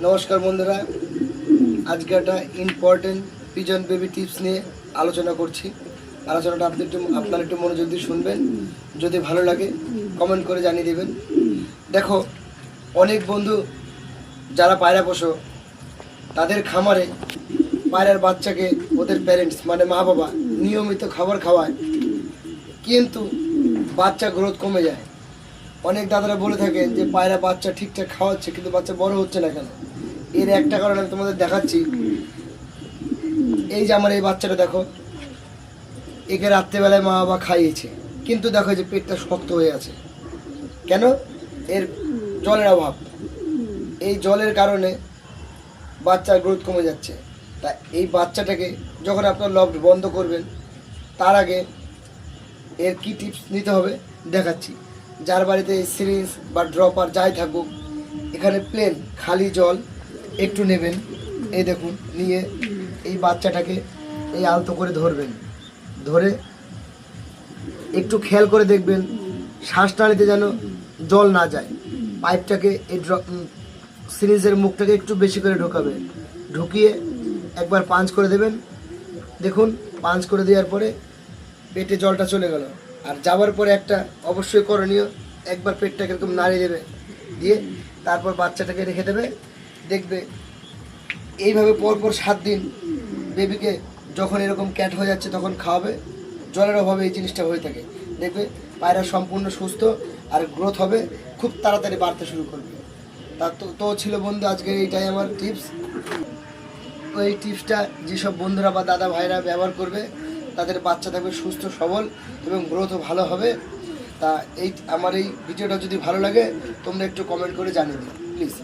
নমস্কার বন্ধুরা, আজকে একটা ইম্পর্টেন্ট পিজন বেবি টিপস নিয়ে আলোচনা করছি। আলোচনাটা আপনারা একটু মনোযোগ দিয়ে শুনবেন। যদি ভালো লাগে কমেন্ট করে জানিয়ে দেবেন। দেখো, অনেক বন্ধু যারা পায়রা পোষো তাদের খামারে পায়রার বাচ্চাকে ওদের প্যারেন্টস মানে মা বাবা নিয়মিত খাবার খাওয়ায়, কিন্তু বাচ্চা গ্রোথ কমে যায়। অনেক দাদারা বলে থাকেন যে পায়রা বাচ্চা ঠিকঠাক খাওয়াচ্ছে কিন্তু বাচ্চা বড় হচ্ছে না কেন। এর একটা কারণ আমি তোমাদের দেখাচ্ছি। এই যে আমার এই বাচ্চাটা দেখো, একে রাত্রেবেলায় মা বাবা খাইয়েছে, কিন্তু দেখো যে পেটটা শক্ত হয়ে আছে কেন? এর জলের অভাব। এই জলের কারণে বাচ্চার গ্রোথ কমে যাচ্ছে। তা এই বাচ্চাটাকে যখন আপনার লফট বন্ধ করবেন তার আগে এর কি টিপস নিতে হবে দেখাচ্ছি। যার বাড়িতে সিরিঞ্জ বা ড্রপার যাই থাকুক, এখানে প্লেন খালি জল একটু নেবেন। এই দেখুন, নিয়ে এই বাচ্চাটাকে এই আলতো করে ধরবেন। ধরে একটু খেয়াল করে দেখবেন শ্বাস টানিতে যেন জল না যায়। পাইপটাকে এই সিরিঞ্জের মুখটাকে একটু বেশি করে ঢোকাবে, ঢুকিয়ে একবার পাঞ্চ করে দেবেন। দেখুন, পাঞ্চ করে দেওয়ার পরে পেটে জলটা চলে গেল। আর যাওয়ার পরে একটা অবশ্যই করণীয়, একবার পেটটাকে এরকম নাড়িয়ে দেবে, দিয়ে তারপর বাচ্চাটাকে রেখে দেবে। দেখবে এইভাবে পরপর 7 দিন বেবিকে যখন এরকম ক্যাট হয়ে যাচ্ছে তখন খাওয়াবে। জলের অভাবে এই জিনিসটা হয়ে থাকে। দেখবে পায়রা সম্পূর্ণ সুস্থ আর গ্রোথ হবে, খুব তাড়াতাড়ি বাড়তে শুরু করবে। তা তো ছিল বন্ধু, আজকে এইটাই আমার টিপস। তো এই টিপসটা যেসব বন্ধুরা বা দাদা ভাইরা ব্যবহার করবে তাদের বাচ্চা থাকবে সুস্থ সবল এবং গ্রোথও ভালো হবে। তা আমার এই ভিডিওটা যদি ভালো লাগে তোমরা একটু কমেন্ট করে জানিয়ে দিও প্লিজ।